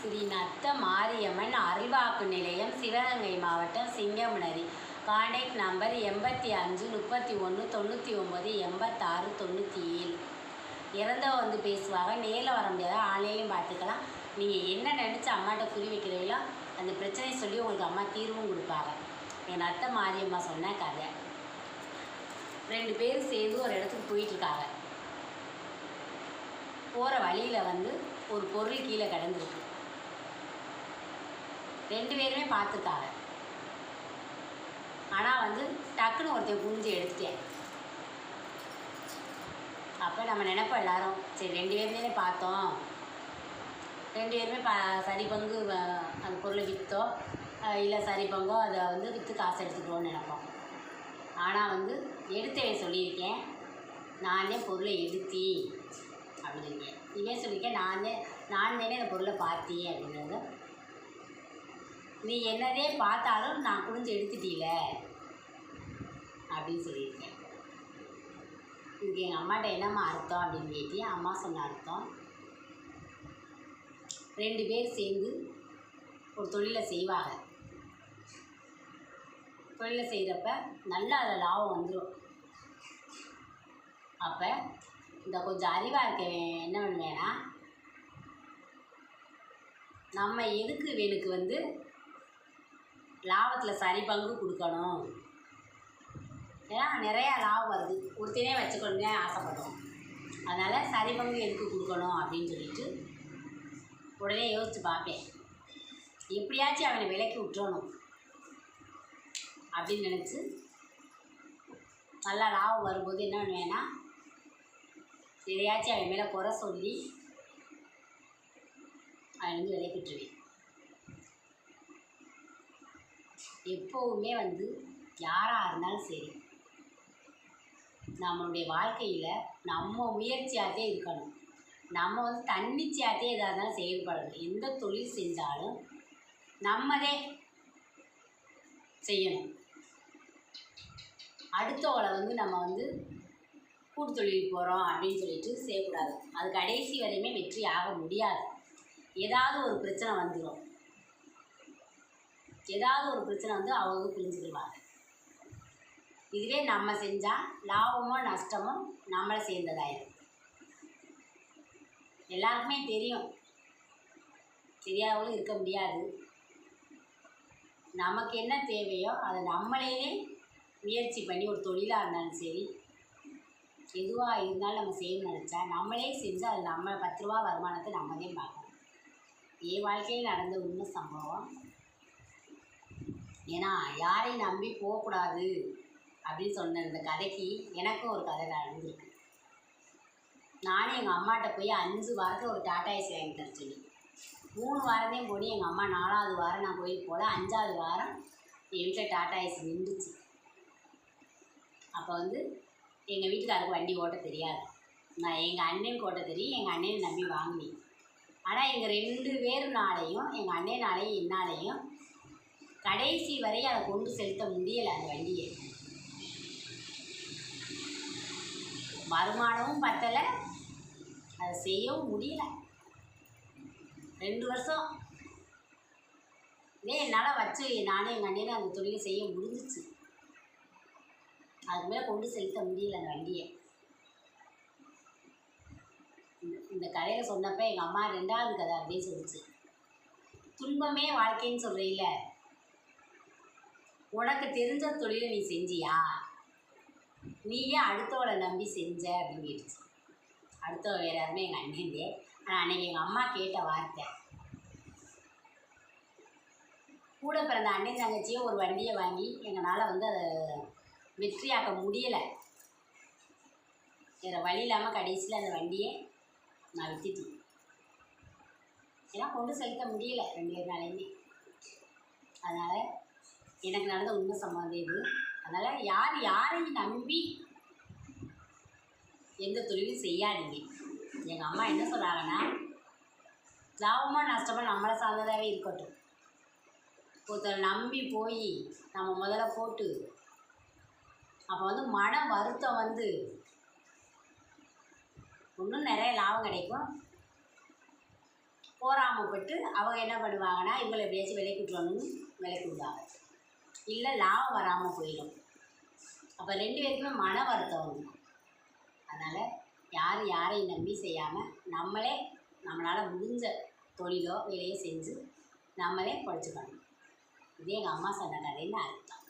ஸ்ரீ நத்த மாரியம்மன் அருள்வாக்கு நிலையம், சிவகங்கை மாவட்டம், சிங்கமுனரி. Contact number 85 31 99 86 97. இறந்தவ வந்து பேசுவாங்க. நேரில் வர முடியாத ஆன்லைன்லையும் பார்த்துக்கலாம். நீங்கள் என்ன நினச்சி அம்மாட்ட குறி வைக்கிறீங்களோ அந்த பிரச்சனையை சொல்லி உங்களுக்கு அம்மா தீர்வும் கொடுப்பாங்க. என் நத்த மாரியம்மா சொன்ன கதை. 2 பேர் சேர்ந்து ஒரு இடத்துக்கு போயிட்டுருக்காங்க. போகிற வழியில் வந்து ஒரு பொருள் கீழே கிடந்துருக்கு. 2 பேருமே பார்த்துருக்காங்க. ஆனால் வந்து டக்குன்னு ஒருத்தன் குஞ்சு எடுத்துட்டேன். அப்போ நம்ம நினைப்போம் எல்லாரும், சரி 2 பேருமே பார்த்தோம், 2 பேருமே சரி பங்கு அந்த பொருளை விற்றோ இல்லை சரி பங்கோ அதை வந்து விற்று காசு எடுத்துக்கிட்டோன்னு நினைப்போம். ஆனால் வந்து எடுத்தவன் சொல்லியிருக்கேன், நானே பொருளை எடுத்தி அப்படின்னு இருக்கேன். இவன் சொல்லியிருக்கேன், நான் தானே அந்த பொருளை பார்த்தேன் அப்படின்றது. நீ என்னதே பார்த்தாலும் நான் குடிஞ்சு எடுத்துட்டீல அப்படின்னு சொல்லியிருக்கேன். இதுக்கு எங்கள் அம்மாட்ட என்னம்மா அர்த்தம் அப்படின்னு கேட்டேன். அம்மா சொன்ன அர்த்தம், 2 பேர் சேர்ந்து ஒரு தொழிலை செய்வாங்க. தொழிலை செய்கிறப்ப நல்லா அதில் லாபம் வந்துடும். அப்போ இந்த கொஞ்சம் அறிவாக இருக்க என்ன பண்ணுவேன்னா, நம்ம எதுக்கு வேணுக்கு வந்து லாபத்தில் சரி பங்கு கொடுக்கணும். ஏன்னா நிறையா லாபம் வருது, ஒருத்தனே வச்சுக்கணுங்க ஆசைப்படுறோம். அதனால் சரி பங்கு எதுக்கு கொடுக்கணும் அப்படின்னு சொல்லிட்டு உடனே யோசித்து பார்ப்பேன். எப்படியாச்சும் அவனை விலைக்கு விட்டுறணும் அப்படின்னு நினச்சி நல்லா லாபம் வரும்போது என்ன பண்ணுவேன்னா, எதையாச்சும் அவன் மேலே குறை சொல்லி அவன் வந்து விலைக்கு விட்டுருவேன். எப்போவுமே வந்து யாராக இருந்தாலும் சரி, நம்மளுடைய வாழ்க்கையில் நம்ம முயற்சியாகவே இருக்கணும். நம்ம வந்து தன்னிச்சையாகவே எதாக இருந்தாலும் செயல்படணும். எந்த தொழில் செஞ்சாலும் நம்மதே செய்யணும். அடுத்தவளை வந்து நம்ம வந்து கூட்டு தொழில் போகிறோம் அப்படின்னு சொல்லிட்டு செய்யக்கூடாது. அது கடைசி வரையுமே வெற்றி ஆக முடியாது. ஏதாவது ஒரு பிரச்சனை வந்துடும். ஏதாவது ஒரு பிரச்சனை வந்து அவங்க புரிஞ்சுக்கிடுவாங்க. இதுவே நம்ம செஞ்சால் லாபமோ நஷ்டமோ நம்மளை சேர்ந்ததாயிடும். எல்லாருக்குமே தெரியும், தெரியாதவங்களும் இருக்க முடியாது. நமக்கு என்ன தேவையோ அதை நம்மளே முயற்சி பண்ணி ஒரு தொழிலாக இருந்தாலும் சரி, எதுவாக இருந்தாலும் நம்ம செய்யணும்னு நினச்சா நம்மளே செஞ்சு அது நம்ம 10 ரூபா வருமானத்தை நம்மளே பார்க்கணும். என் வாழ்க்கையில் நடந்த உண்மை சம்பவம். ஏன்னா யாரையும் நம்பி போகக்கூடாது அப்படின்னு சொன்ன இந்த கதைக்கு எனக்கும் ஒரு கதை நடந்திருக்கு. நானும் எங்கள் அம்மாட்ட போய் 5 வாரத்தில் ஒரு டாடா ஏசி வாங்கி தர சொல்லி 3 வாரத்தையும் போய் எங்கள் அம்மா 4வது வாரம் நான் கோயிலுக்கு போல 5வது வாரம் என் வீட்டில் டாடா ஏசி நின்றுச்சு. அப்போ வந்து எங்கள் வீட்டுக்காருக்கு வண்டி ஓட்ட தெரியாது. நான் எங்கள் அண்ணனுக்கு ஓட்ட தெரியும். எங்கள் அண்ணனை நம்பி வாங்கினேன். ஆனால் எங்கள் 2 பேருனாலையும், எங்கள் அண்ணனாலையும் என்னாலையும் கடைசி வரை அதை கொண்டு செலுத்த முடியலை. அந்த வண்டியை வருமானமும் பத்தலை, அதை செய்யவும் முடியலை. 2 வருஷம் இதே என்னால் வச்சு நானும் எங்கள் அண்ணனும் அந்த தொழிலை செய்ய முடிஞ்சிச்சு. அதுக்கு மேலே கொண்டு செலுத்த முடியலை அந்த வண்டியை. இந்த கதையை சொன்னப்போ எங்கள் அம்மா 2வது கதை அப்படின்னு சொல்லிச்சு. துன்பமே வாழ்க்கைன்னு சொல்கிறீல்ல, உனக்கு தெரிஞ்ச தொழிலை நீ செஞ்சியா? நீயே அடுத்தவளை நம்பி செஞ்ச அப்படின்னு கேட்டுச்சு. அடுத்தவ வேறு யாருமே எங்கள் அண்ணன்தே. ஆனால் அன்றைக்கி எங்கள் அம்மா கேட்ட வார்த்தை, கூட பிறந்த அண்ணன் தங்கச்சியே ஒரு வண்டியை வாங்கி எங்களால் வந்து அதை வெற்றியாக்க முடியலை. வேறு வழி இல்லாமல் கடைசியில் அந்த வண்டியை நான் விற்றுட்டேன். ஏன்னா கொண்டு செலுத்த முடியலை 2 பேர்னாலையுமே. அதனால் எனக்கு நடந்த உண்மை சம்பவம் இது. அதனால் யாரையும் நம்பி எந்த தொழிலும் செய்யாதீங்க. எங்கள் அம்மா என்ன சொல்கிறாங்கன்னா, லாபமாக நஷ்டமாக நம்மளை சார்ந்ததாகவே இருக்கட்டும். ஒருத்தரை நம்பி போய் நம்ம முதல்ல போட்டு அப்போ வந்து மன வருத்தம் வந்து இன்னும் நிறைய லாபம் கிடைக்கும். போராமப்பட்டு அவங்க என்ன பண்ணுவாங்கன்னா இவங்களை எப்படியாச்சும் விலைக்கு விட்டுறணும்னு விலைக்கு விடுவாங்க. இல்லை லாபம் வராமல் போயிடும். அப்போ 2 பேருக்குமே மன வருத்தம் வந்துடும். அதனால் யார் யாரையும் நம்பி செய்யாமல் நம்மளே நம்மளால் முடிஞ்ச தொழிலோ வேலையோ செஞ்சு நம்மளே பொழைச்சிக்கணும். இதே எங்கள் அம்மா சொன்ன கதைன்னு அர்த்தம்.